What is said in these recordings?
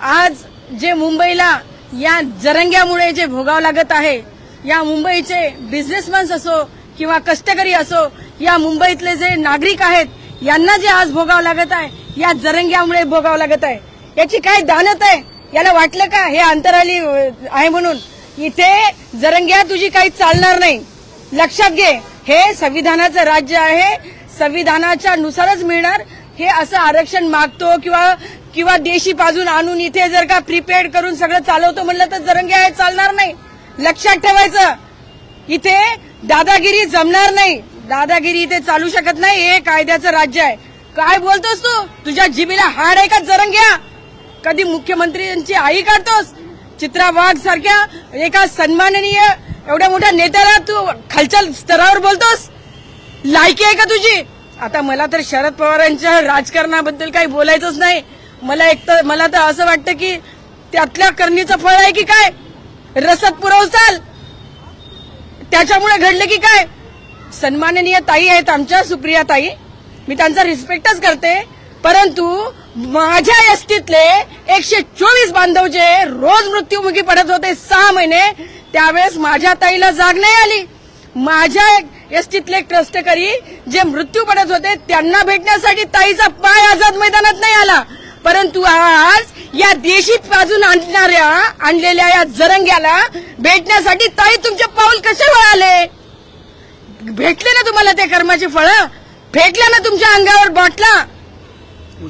आज जे मुंबईला या जरंग्यामुळे जे भोगावं लागत आहे, या मुंबईचे बिझनेसमॅन असो किंवा कष्टकरी असो, या मुंबईतले जे नागरिक आहेत यांना जे आज भोगावं लागत आहे, या जरंग्यामुळे भोगावं लागत आहे, याची काय दानत आहे? याला वाटलं का हे अंतराली आहे म्हणून? इथे जरंग्या तुझी काही चालणार नाही. लक्षात घे, हे संविधानाचं राज्य आहे, संविधानाच्या नुसारच मिळणार. हे असं आरक्षण मागतो किंवा देशी पाजून आणून इथे जर का प्रीपेड करून सगळं चालवतो म्हणलं तर जरंग्या हे चालणार नाही. लक्षात ठेवायचं, इथे दादागिरी जमणार नाही. दादागिरी इथे चालू शकत नाही. हे कायद्याचं राज्य आहे. काय बोलतोस तू? तुझ्या जिभेला हाड आहे का जरंग्या? कधी मुख्यमंत्र्यांची आई काढतोस? चित्रा वाघ सारख्या एका सन्माननीय एवढ्या मोठ्या नेत्याला तू खालच्या स्तरावर बोलतोस? लायकी आहे का तुझी? आता मला तर शरद पवारांच्या राजकारणाबद्दल काही बोलायचंच नाही. मला तर असं वाटतं की त्यातल्या करणीचं फळ आहे की काय? रसद पुरवसाल त्याच्यामुळे घडलं की काय? सन्माननीय ताई आहेत आमच्या, सुप्रिया ताई, मी त्यांचा रिस्पेक्टच करते, परंतु माझ्या एसटीतले 124 बांधव जे रोज मृत्युमुखी पडत होते 6 महिने, त्यावेळेस माझ्या ताईला जाग नाही आली. माझ्या एसटीतले कष्टकरी जे मृत्यू पडत होते त्यांना भेटण्यासाठी ताईचा पाय आझाद मैदानात नाही आला. परंतु आज या देशी पाजून आणलेल्या या जरंग्याला भेटण्यासाठी ताई तुमचे पाऊल कसे वळाले? भेटले ना तुम्हाला ते कर्माचे फळं? फेकल्या ना तुमच्या अंगावर बाटला?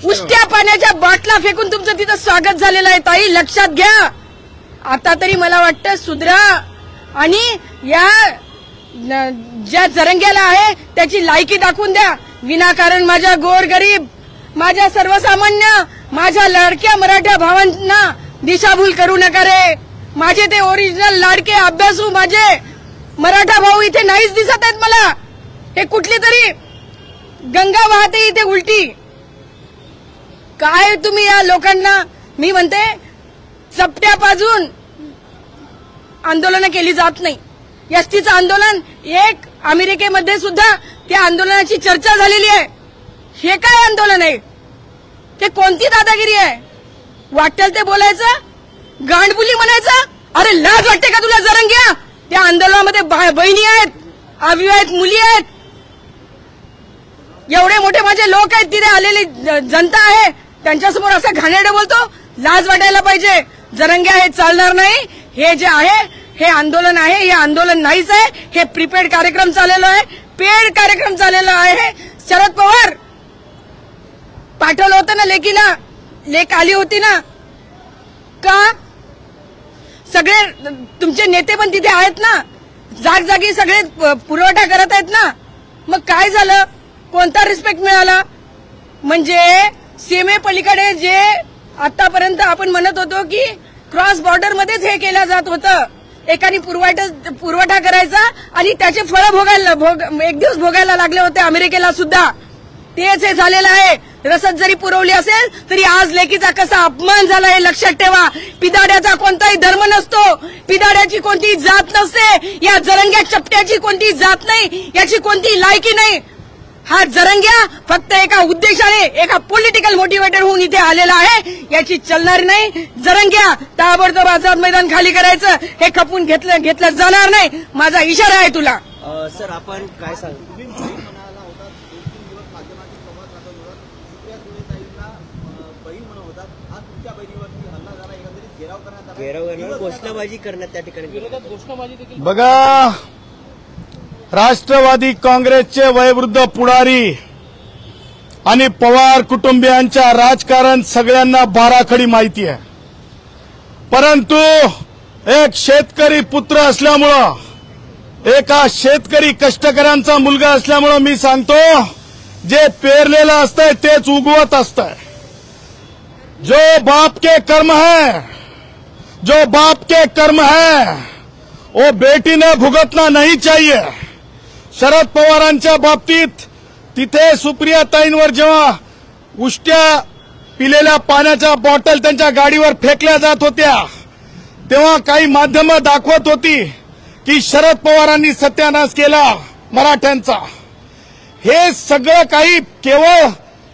उष्ट्या पाण्याच्या बाटला फेकून तुमचं तिथं स्वागत झालेलं आहे. ताई लक्षात घ्या, आता तरी मला वाटतं सुधरा आणि या ज्या जरंग्याला आहे त्याची लायकी दाखवून द्या. विनाकारण माझ्या गोरगरीब, माझ्या सर्वसामान्य, माझ्या लाडक्या मराठा भावांना दिशाभूल करू नका रे. माझे ते ओरिजिनल लाडके अभ्यासू माझे मराठा भाऊ इथे नाहीच दिसत आहेत मला. हे कुठली तरी गंगा वाहते इथे उलटी. काय तुम्ही या लोकांना, मी म्हणते चपट्या पाजून आंदोलनं केली जात नाही. एसटीचं आंदोलन, एक अमेरिकेमध्ये सुद्धा त्या आंदोलनाची चर्चा झालेली आहे. हे काय आंदोलन आहे? ते कोणती दादागिरी आहे? वाटेल ते बोलायचं, गांडबुली म्हणायचं? अरे लाज वाटते का तुला जरंग्या? त्या आंदोलनामध्ये बहिणी आहेत, आविवा आहेत, मुली आहेत, एवढे मोठे माझे लोक आहेत, तिथे आलेली जनता आहे, त्यांच्यासमोर असं घाणेरडं बोलतो? लाज वाटायला पाहिजे. जरंग्या हे चालणार नाही. हे जे आहे हे आंदोलन आहे, हे आंदोलन नाहीच आहे. हे प्रीपेड कार्यक्रम चाललेला आहे, पेड कार्यक्रम चाललेला आहे. शरद पवार पाठवलं होतं ना लेकीला, लेक आली होती ना का? सगळे तुमचे नेते पण तिथे आहेत ना, जागजागी सगळे पुरवठा करत आहेत ना. मग काय झालं? कोणता रिस्पेक्ट मिळाला? म्हणजे सीमेपलीकडे जे आतापर्यंत आपण म्हणत होतो की क्रॉस बॉर्डर मध्येच हे केलं जात होतं, एकाने पुरवठा करायचा आणि त्याचे फळं एक दिवस भोगायला लागले होते अमेरिकेला सुद्धा. तेच हे झालेलं आहे. रसद जरी पुरवली असेल तरी आज लेकीचा कसा अपमान झाला हे लक्षात ठेवा. पिदाड्याचा कोणताही धर्म नसतो, पिदाड्याची कोणतीही जात नसते, या जरंग्या चपट्याची कोणतीही जात नाही, याची कोणतीही लायकी नाही. हा जरंग्या फक्त एका उद्देशाने, एका पॉलिटिकल मोटिवेटर होऊन इथे आलेला आहे, याची चलणार नाही. जरंग्या ताबडतोब आझाद मैदान खाली करायचं, हे खपून घेतलं जाणार नाही. माझा इशारा आहे तुला. सर आपण काय सांग घोषणाबाजी करण्यात त्या ठिकाणी बघा, राष्ट्रवादी काँग्रेसचे वयोवृद्ध पुढारी आणि पवार कुटुंबियांच्या राजकारण सगळ्यांना बाराखडी माहिती आहे. परंतु एक शेतकरी पुत्र असल्यामुळं, एका शेतकरी कष्टकऱ्यांचा मुलगा असल्यामुळं मी सांगतो, जे पेरलेलं असतंय तेच उगवत असतंय. जो बाप के कर्म है, जो बाप के कर्म है वो बेटी ने भुगतना नहीं चाहिए. शरद पवारांच्या बाबतीत तिथे सुप्रियाताईंवर जेव्हा उष्ट्या पिलेल्या पाण्याच्या बॉटल त्यांच्या गाडीवर फेकल्या जात होत्या, तेव्हा काही माध्यमं दाखवत होती की शरद पवारांनी सत्यानाश केला मराठ्यांचा. हे सगळं काही केवळ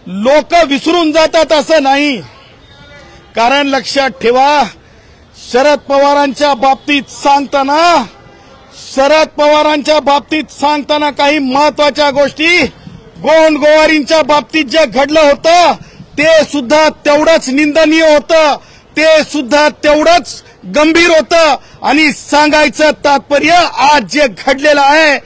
लोक विसरून जातात असं नाही. कारण लक्षात ठेवा, शरद पवारांच्या बाबतीत सांगताना काही महत्वाच्या गोष्टी, गोंडगोवारींच्या बाबतीत जे घडलं होतं ते सुद्धा तेवढंच निंदनीय होतं, ते सुद्धा तेवढंच गंभीर होतं. आणि सांगायचं तात्पर्य आज जे घडलेलं आहे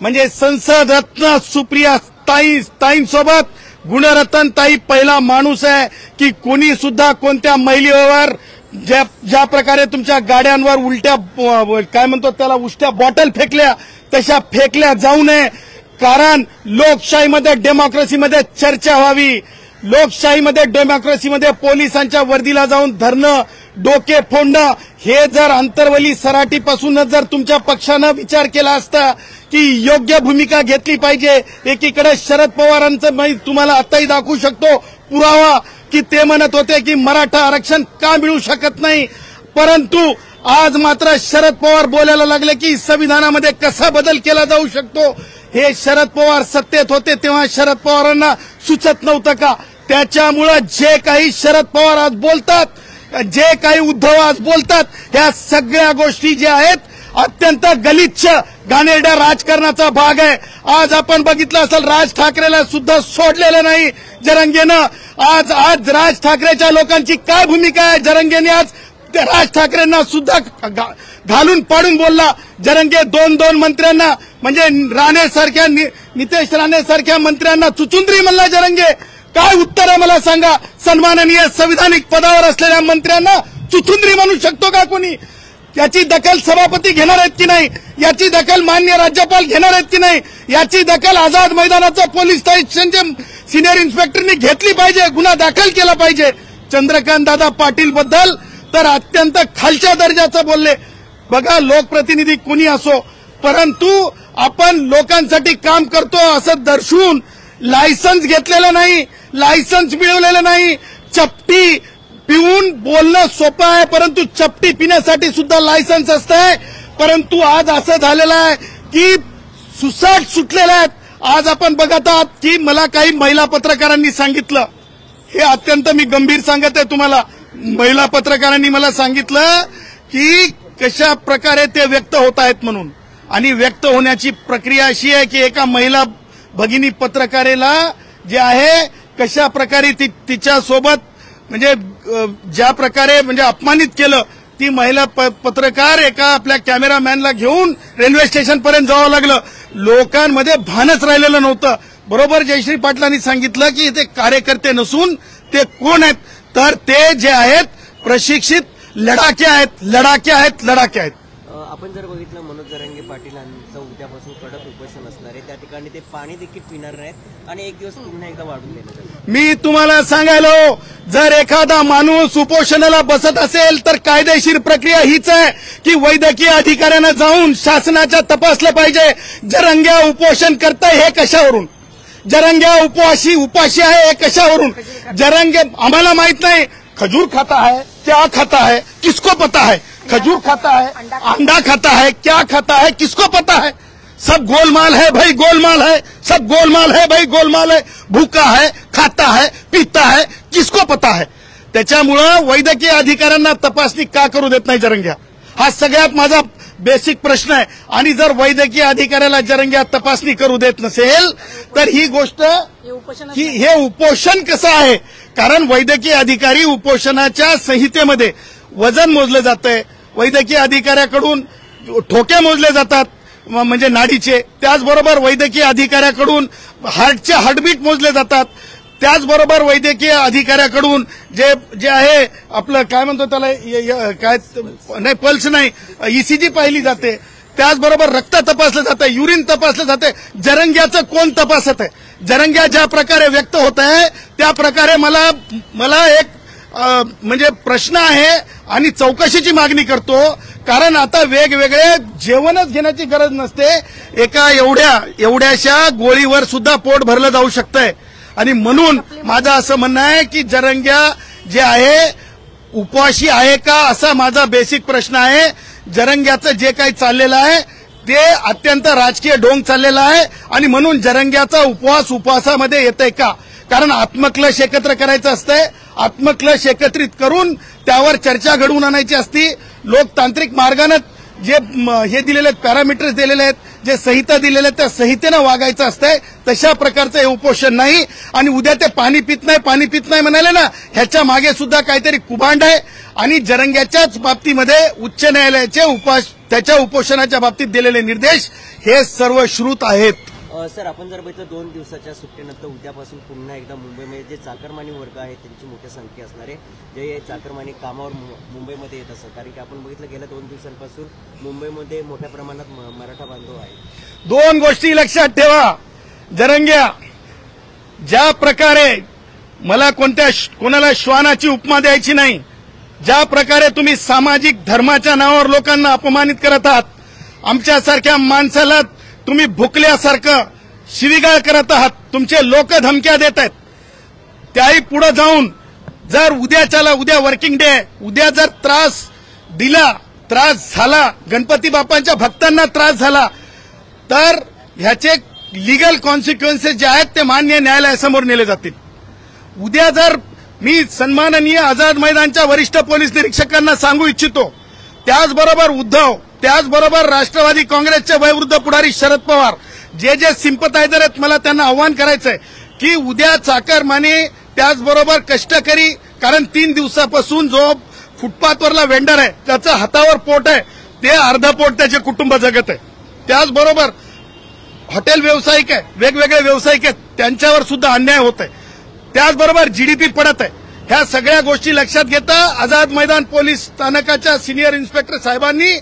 म्हणजे संसद रत्न सुप्रिया ताईंसोबत गुणरत्न ताई पहिला माणूस आहे की कोणी सुद्धा कोणत्या महिलेवर ज्या प्रकारे तुमच्या गाड्यांवर उलट्या काय म्हणतो त्याला उष्ट्या बॉटल फेकल्या तशा फेकल्या जाऊ नये. कारण लोकशाहीमध्ये डेमोक्रेसीमध्ये चर्चा व्हावी. लोकशाहीमध्ये डेमोक्रेसीमध्ये पोलिसांच्या वर्दीला जाऊन धरणं, डोके फोडणं हे जर अंतर्वली सराटीपासूनच जर तुमच्या पक्षानं विचार केला असता की योग्य भूमिका घेतली पाहिजे. एकीकडे शरद पवारांचं तुम्हाला आताही दाखवू शकतो पुरावा की ते म्हणत होते की मराठा आरक्षण का मिळू शकत नाही, परंतु आज मात्र शरद पवार बोलायला लागले की संविधानामध्ये कसा बदल केला जाऊ शकतो. हे शरद पवार सत्तेत होते तेव्हा शरद पवारांना सुचत नव्हतं का? त्याच्यामुळे जे काही शरद पवार आज बोलतात, जे काही उद्धव आज बोलतात, ह्या सगळ्या गोष्टी ज्या आहेत अत्यंत गलिच्छ घाणेरड्या राजकारणाचा भाग आहे. आज आपण बघितलं असेल राज ठाकरेला सुद्धा सोडलेलं नाही जरंगेनं. आज राज ठाकरेच्या लोकांची काय भूमिका आहे? जरंगेने आज राज ठाकरेंना सुद्धा घालून पाडून बोलला. जरंगे दोन मंत्र्यांना म्हणजे राणेसारख्या नितेश राणेसारख्या मंत्र्यांना चुचुंद्री म्हणला जरंगे. काय उत्तर आहे मला सांगा? सन्माननीय संविधानिक पदावर असलेल्या मंत्र्यांना चुचुंद्री म्हणू शकतो का कोणी? याची दखल सभापती घेणार आहेत की नाही? याची दखल माननीय राज्यपाल घेणार आहेत की नाही? याची दखल आझाद मैदानाचा पोलीस स्टेशनचे सिनियर इन्स्पेक्टरनी घेतली पाहिजे, गुन्हा दाखल केला पाहिजे. चंद्रकांत दादा पाटील बद्दल तर अत्यंत खालच्या दर्जाचं बोलले. बघा, लोकप्रतिनिधी कुणी असो, परंतु आपण लोकांसाठी काम करतो असं दर्शवून लायसन्स घेतलेलं नाही, लायसन्स मिळवलेलं नाही. चपटी पिऊन बोलणं सोपं आहे, परंतु चपटी पिण्यासाठी सुद्धा लायसन्स असतंय. परंतु आज असं झालेलं आहे की सुसाट सुटलेले आहेत. आज आपण बघत आहात की मला काही महिला पत्रकारांनी सांगितलं, हे अत्यंत मी गंभीर सांगत आहे तुम्हाला. महिला पत्रकारांनी मला सांगितलं की कशा प्रकारे ते व्यक्त होत आहेत म्हणून. आणि व्यक्त होण्याची प्रक्रिया अशी आहे की एका महिला भगिनी पत्रकारेला जे आहे कशा प्रकारे तिच्यासोबत म्हणजे ज्या प्रकारे म्हणजे अपमानित केलं. ती महिला पत्रकार एका आपल्या कॅमेरामॅनला घेऊन रेल्वे स्टेशन पर्यंत जावं लागलं. लोकांमध्ये भानच राहिलेलं नव्हतं. बरोबर जयश्री पाटलांनी सांगितलं की ते कार्यकर्ते नसून ते कोण आहेत, तर ते जे आहेत प्रशिक्षित लढाके आहेत. आपण जर बघितलं मनोज जरांगे पाटील यांचं उद्यापासून कडक उपोषण असणार आहे. त्या ठिकाणी ते पाणी देखील पिणार नाहीत आणि एक दिवस पुन्हा एकदा वाढून देण्यात आलं. मी तुम्हाला सांगायलो, जर एखादा माणूस उपोषणाला बसत असेल तर कायदेशीर प्रक्रिया हीच आहे की वैद्यकीय अधिकाऱ्यांना जाऊन शासनाच्या तपासलं पाहिजे. जरंग्या उपोषण करताय हे कशावरून? जरंग्या उपाशी आहे हे कशावरून? जरंगे आम्हाला माहित नाही खजूर खाता है, क्या खाता है, किसको पता है? खजूर खाता है, अंडा खाता है, क्या खाता है, किसको पता है? सब गोलमाल है भाई, गोलमाल है, सब गोलमाल है भाई, गोलमाल है. भूखा है, खाता है, पीता है, किसको पता है? त्याच्यामुळं वैद्यकीय अधिकाऱ्यांना तपासणी का करू देत नाही जरंग्या? हा सगळ्यात माझा बेसिक प्रश्न आहे. आणि जर वैद्यकीय अधिकाऱ्याला जरंग्या तपासणी करू देत नसेल तर ही गोष्ट की हे उपोषण कसं आहे? कारण वैद्यकीय अधिकारी उपोषणाच्या संहितेमध्ये वजन मोजलं जातंय. वैद्यकीय अधिकाऱ्याकडून ठोके मोजले जातात म्हणजे नाडीचे. त्याचबरोबर वैद्यकीय अधिकाऱ्याकडून हार्टचे हार्टबीट मोजले जातात. त्याचबरोबर वैद्यकीय अधिकाऱ्याकडून जे आहे आपलं काय म्हणतो त्याला काय नाही पल्स नाही ईसीजी पाहिली जाते. त्याचबरोबर रक्त तपासलं जातं, युरिन तपासलं जाते. जरंग्याचं कोण तपासत आहे? जरंग्या ज्या प्रकारे व्यक्त होत आहे त्या प्रकारे मला एक म्हणजे प्रश्न आहे आणि चौकशीची मागणी करतो. कारण आता वेगवेगळे जेवणच घेण्याची गरज नसते. एका एवढ्याशा गोळीवर सुद्धा पोट भरलं जाऊ शकतंय. आणि म्हणून माझं असं म्हणणं आहे की जरंग्या जे आहे उपवाशी आहे का असा माझा बेसिक प्रश्न आहे. जरंग्याचं जे काही चाललेलं आहे ते अत्यंत राजकीय ढोंग चाललेला आहे आणि म्हणून जरंग्याचा उपवासामध्ये येतंय का? कारण आत्मक्लेश एकत्र करायचं असतंय. आत्मक्लेश एकत्रित करून त्यावर चर्चा घडवून आणायची असती. लोकतांत्रिक मार्गाने जे हे दिलेले आहेत, पॅरामीटर्स दिलेले आहेत, जे संहिता दिलेल्या आहेत, त्या संहितेनं वागायचं असतंय. तशा प्रकारचं हे उपोषण नाही. आणि उद्या ते पाणी पित नाही म्हणाले ना, ह्याच्या मागे सुद्धा काहीतरी कुभांड आहे. आणि जरंग्याच्याच बाबतीमध्ये उच्च न्यायालयाचे त्याच्या उपोषणाच्या बाबतीत दिलेले निर्देश हे सर्व श्रुत आहेत. सर, आपण जर बघितलं 2 दिवसाच्या सुट्टीनंतर उद्यापासून पुन्हा एकदा मुंबईमध्ये जे चाकरमानी वर्ग आहे त्यांची मोठी संख्या असणार आहे, जे चाकरमानी कामावर मुंबईमध्ये येत असतात. कारण की आपण बघितलं गेल्या 2 दिवसांपासून मुंबईमध्ये मोठ्या प्रमाणात मराठा बांधव आहे. 2 गोष्टी लक्षात ठेवा. जरंग्या, ज्या प्रकारे मला कोणाला श्वानाची उपमा द्यायची नाही, ज्या प्रकारे तुम्ही सामाजिक धर्माच्या नावावर लोकांना अपमानित करत आहात, आमच्यासारख्या माणसाला तुम्ही भुकल्यासारखं शिवीगाळ करत आहात, तुमचे लोक धमक्या देत आहेत. त्याही पुढे जाऊन जर उद्या वर्किंग डे, उद्या जर त्रास झाला, गणपती बाप्पांच्या भक्तांना त्रास झाला, तर ह्याचे लिगल कॉन्सिक्वेन्सेस जे आहेत ते मान्य न्यायालयासमोर नेले जातील. उद्या जर मी सन्माननीय आझाद मैदानच्या वरिष्ठ पोलीस निरीक्षकांना सांगू इच्छितो, त्याचबरोबर उद्धव, त्याचबरोबर राष्ट्रवादी काँग्रेसचे वयोवृद्ध पुढारी शरद पवार, जे सिंपथायझर आहेत, मला त्यांना आव्हान करायचंय की उद्या चाकरमानी, त्याचबरोबर कष्टकरी, कारण 3 दिवसापासून जो फुटपाथवरला वेंडर आहे त्याचं हातावर पोट आहे, ते अर्ध पोट त्याचे कुटुंब जगत आहे. त्याचबरोबर हॉटेल व्यावसायिक आहे, वेगवेगळे व्यावसायिक आहेत, त्यांच्यावर सुद्धा अन्याय होत आहे. त्याचबरोबर जीडीपी पडत आहे. ह्या सगळ्या गोष्टी लक्षात घेता आझाद मैदान पोलीस स्थानकाच्या सिनियर इन्स्पेक्टर साहेबांनी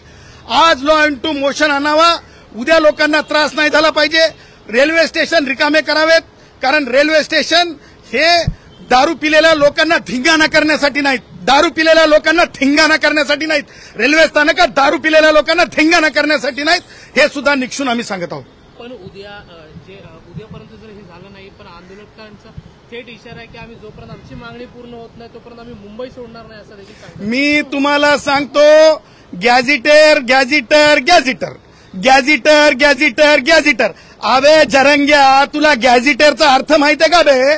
आज लॉ इंटू मोशन आणावा. उद्या लोकांना त्रास नाही झाला पाहिजे. रेल्वे स्टेशन रिकामे करावेत, कारण रेल्वे स्टेशन हे दारू पिलेल्या लोकांना धिंगाणा करण्यासाठी नाहीत, दारू पिलेल्या लोकांना धिंगाणा करण्यासाठी नाहीत, रेल्वे स्थानकात दारू पिलेल्या लोकांना धिंगाणा करण्यासाठी नाहीत, हे सुद्धा निक्षून आम्ही सांगत आहोत. पण उद्यापर्यंत जर हे झालं नाही, पण आंदोलकांचा थेट इशारा आहे की आम्ही जोपर्यंत आमची मागणी पूर्ण होत नाही तोपर्यंत आम्ही मुंबई सोडणार नाही, असं देखील सांगतो. मी तुम्हाला सांगतो, गॅझिटर. अबे जरंग्या, तुला गॅझिटरचा अर्थ माहित आहे का बे?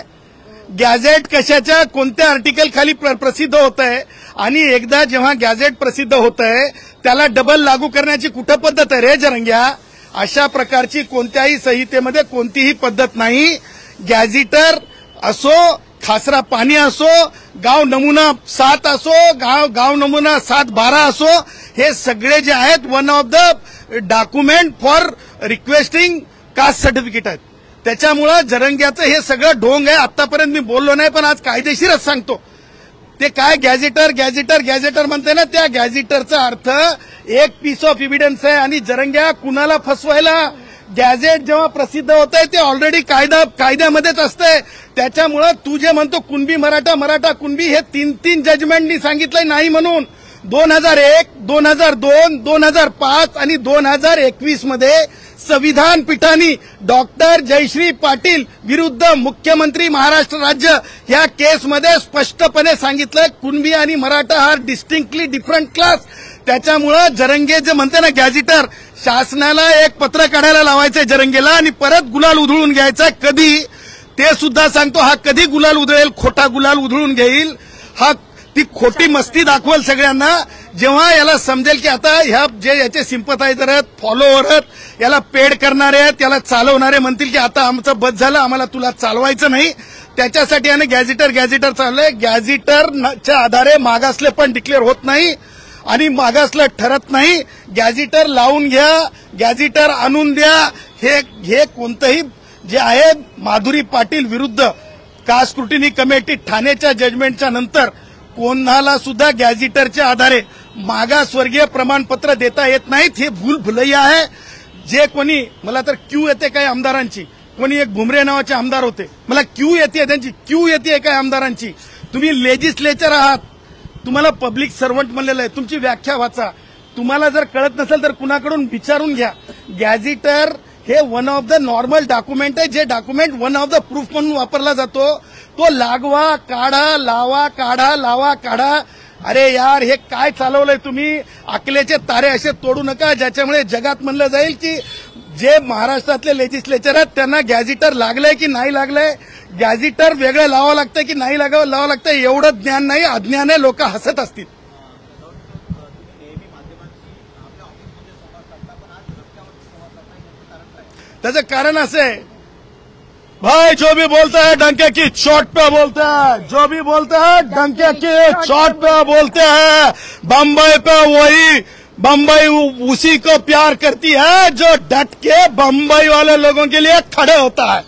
गॅझेट कशाच्या कोणत्या आर्टिकल खाली प्रसिद्ध होत आहे, आणि एकदा जेव्हा गॅझेट प्रसिद्ध होत आहे त्याला डबल लागू करण्याची कुठं पद्धत आहे रे जरंग्या? अशा प्रकारची कोणत्याही संहितेमध्ये कोणतीही पद्धत नाही. गॅझिटर असो, खासरा पाणी असो, गाव नमुना 7 असो, गाव नमुना 7-12 असो, हे सगळे जे आहेत one of the document for requesting caste certificate आहेत. त्याच्यामुळं जरंग्याचं हे सगळं ढोंग आहे. आतापर्यंत मी बोललो नाही, पण आज कायदेशीरच सांगतो. ते काय गॅझेटर म्हणते ना, त्या गॅझेटरचा अर्थ एक पीस ऑफ एव्हिडन्स आहे. आणि जरंग्या कुणाला फसवायला, गॅझेट जेव्हा प्रसिद्ध होत आहे ते ऑलरेडी कायद्यामध्येच असतंय. त्याच्यामुळं तू जे म्हणतो कुणबी मराठा कुणबी, हे 3 जजमेंटनी सांगितलंय नाही म्हणून. 2001, 2002, 2005 आणि 2021 मध्ये संविधान पीठाने डॉक्टर जयश्री पाटील विरुद्ध मुख्यमंत्री महाराष्ट्र राज्य या केसमध्ये स्पष्टपणे सांगितलं कुणबी आणि मराठा हा डिस्टिंक्टली डिफरंट क्लास. त्याच्यामुळं जरंगे जे म्हणते ना गॅझिटर, शासनाला एक पत्र काढायला लावायचंय जरंगेला आणि परत गुलाल उधळून घ्यायचा. कधी ते सुद्धा सांगतो, हा कधी गुलाल उधळेल, खोटा गुलाल उधळून घेईल, हा ती खोटी मस्ती दाखवेल सगळ्यांना. जेव्हा याला समजेल की आता ह्या जे याचे सिंपथायझर आहेत, फॉलोअर आहेत, याला पेड करणारे आहेत, याला चालवणारे म्हणतील की आता आमचं बस झालं, आम्हाला तुला चालवायचं नाही, त्याच्यासाठी याने गॅझिटर चाललंय. गॅझिटरच्या आधारे मागासले पण डिक्लेअर होत नाही आणि मागासलं ठरत नाही. गॅझिटर लावून घ्या, गॅझिटर आणून द्या. हे कोणतंही जे आहे माधुरी पाटील विरुद्ध कास्ट स्क्रुटिनी कमिटी ठाण्याच्या जजमेंटच्या नंतर कोणाला सुद्धा गॅझिटरच्या आधारे मागासवर्गीय प्रमाणपत्र देता येत नाहीत. हे भूलभुलैया आहे. जे कोणी, मला तर क्यू येते काय आमदारांची, कोणी एक भुमरे नावाचे आमदार होते, मला क्यू येते काय आमदारांची. तुम्ही लेजिस्लेचर आहात, तुम्हाला पब्लिक सर्वंट म्हणलेलं आहे, तुमची व्याख्या वाचा. तुम्हाला जर कळत नसेल तर कुणाकडून विचारून घ्या. गॅझिटर हे one of the normal document आहे, जे document one of the proof म्हणून वापरला जातो. तो लागवा काढा, लावा काढा. अरे यार, हे काय चालवलंय तुम्ही? अकलेचे तारे असे तोडू नका ज्याच्यामुळे जगात म्हणलं जाईल की जे महाराष्ट्रातले लेजिस्लेचर आहेत त्यांना गॅझिटर लागलंय की नाही लागलंय. गॅझेटर वेगळं लावावं लागतं की नाही लावावं लागतं एवढं ज्ञान नाही, अज्ञान आहे, लोक हसत असतील. त्याचं कारण असं आहे, भाई जो भी बोलता है डंके की चोट पे बोलते हैं, जो भी बोलता है डंके की चोट पे बोलते हैं. बम्बई पे वही बम्बई उसी को प्यार करती है जो डट के बम्बई वाले लोगों के लिए खड़े होता है.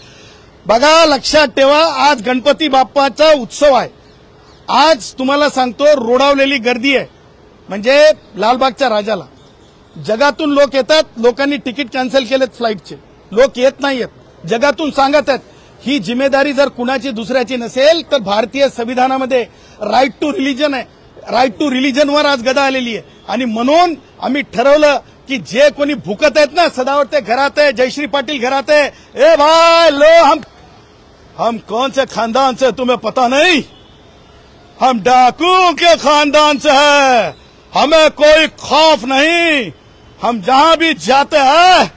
बघा, लक्षात ठेवा, आज गणपती बाप्पाचा उत्सव आहे. आज तुम्हाला सांगतो रोडावलेली गर्दी आहे, म्हणजे लालबागच्या राजाला जगातून लोक येतात. लोकांनी तिकीट कॅन्सल केलेत फ्लाईटचे, लोक येत नाहीयेत. जगातून सांगत आहेत. ही जिम्मेदारी जर कुणाची दुसऱ्याची नसेल तर भारतीय संविधानामध्ये राईट टू रिलीजन आहे. राईट टू रिलीजनवर आज गदा आलेली आहे. आणि म्हणून आम्ही ठरवलं की जे कोणी भुकत आहेत ना, सदावते घरात आहे, जयश्री पाटील घरात आहे, ए भाई लो, हम कौन से खानदान से तुम्हें पता नहीं, हम डाकू के खानदान से है, हमें कोई खौफ नहीं. हम जहां भी जाते हैं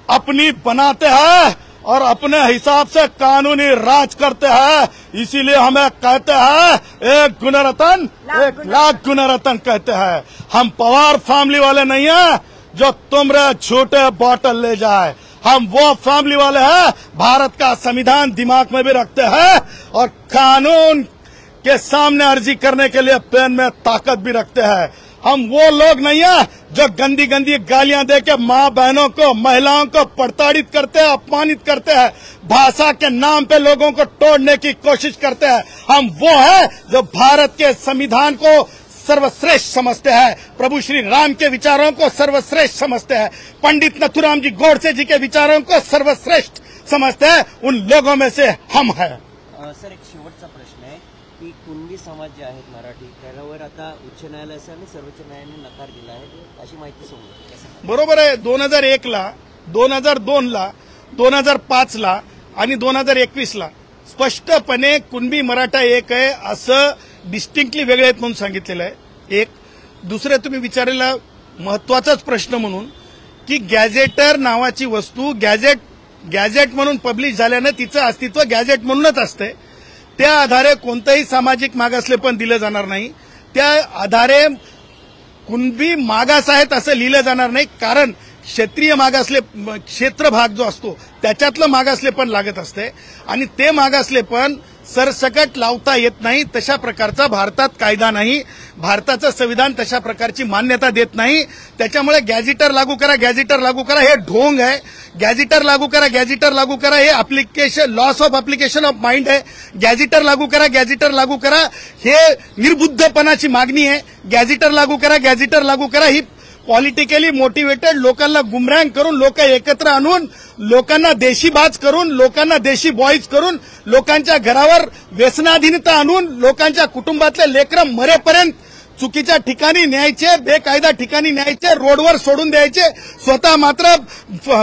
अपनी बनाते हैं और अपने हिसाब से कानूनी राज करते हैं. इसीलिए हमें कहते हैं एक गुणरत्न एक लाख गुणरत्न कहते हैं. हम पवार फैमिली वाले नहीं हैं जो तुमरे झूठे बॉटल ले जाए. हम वो फैमिली वाले हैं, भारत का संविधान दिमाग में भी रखते हैं और कानून के सामने अर्जी करने के लिए पेन में ताकत भी रखते हैं. हम वो लोग नहीं हैं जो गंदी गंदी गालियां देके मां बहनों को, महिलाओं को प्रताड़ित करते हैं, अपमानित करते हैं, भाषा के नाम पे लोगों को तोड़ने की कोशिश करते हैं. हम वो हैं जो भारत के संविधान को सर्वश्रेष्ठ समझते हैं, प्रभु श्री राम के विचारों को सर्वश्रेष्ठ समझते हैं, पंडित नथुराम जी गोडसे जी के विचारों को सर्वश्रेष्ठ समझते हैं. उन लोगों में से हम हैं. सर, एक शेवटचा प्रश्न आहे की कुणबी समाज जे आहेत मराठी, त्यावर आता उच्च न्यायालयाने आणि सर्वोच्च न्यायालयाने नकार दिला आहे, अशी माहिती समोर. बरोबर आहे. 2001ला, 2002ला, 2005ला आणि 2021ला स्पष्टपणे कुणबी मराठा एक आहे असं डिस्टिंक्टली वेगळे आहेत म्हणून सांगितलेलं आहे. एक दुसरे तुम्ही विचारलेला महत्वाचाच प्रश्न म्हणून की गॅझेटर नावाची वस्तू गॅझेट म्हणून पब्लिश झाल्यानं तिचं अस्तित्व गॅझेट म्हणूनच असते. त्या आधारे कोणतंही सामाजिक मागासलेपण दिलं जाणार नाही. त्या आधारे कुणबी मागास आहेत असं लिहिलं जाणार नाही, कारण क्षेत्रीय मागासले क्षेत्र भाग जो असतो त्याच्यातलं मागासलेपण लागत असते आणि ते मागासलेपण सरसकट लावता येत नाही. तशा प्रकारचा भारतात कायदा नाही, भारताचं संविधान तशा प्रकारची मान्यता देत नाही. त्याच्यामुळे गॅझेटर लागू करा, गॅझेटर लागू करा हे ढोंग आहे. गॅझेटर लागू करा, गॅझेटर लागू करा हे application, loss of application of mind आहे. गॅझेटर लागू करा, गॅझेटर लागू करा हे निर्बुद्धपणाची मागणी आहे. गॅझेटर लागू करा, गॅझेटर लागू करा ही पॉलिटिकली मोटिवेटेड, लोकांना गुमराह करून, लोक एकत्र आणून, लोकांना देशीबाज करून, लोकांना देशी बॉईज करून, लोकांच्या घरावर व्यसनाधीनता आणून, लोकांच्या कुटुंबातले लेकरं मरेपर्यंत चुकीच्या ठिकाणी न्यायचे, बेकायदा ठिकाणी न्यायचे, रोडवर सोडून द्यायचे, स्वतः मात्र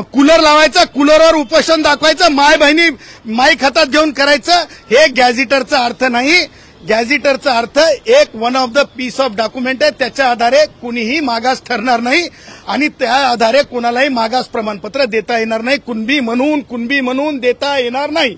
कूलर लावायचा, कूलरवर उपोषण दाखवायचं, माय बहिणी माईक हातात घेऊन करायचं. हे गॅझेटरचा अर्थ नाही. गॅझेटरचा अर्थ एक one of the piece of document आहे. त्याच्या आधारे कुणीही मागास ठरणार नाही आणि त्या आधारे कोणालाही मागास प्रमाणपत्र देता येणार नाही. कुणबी म्हणून देता येणार नाही.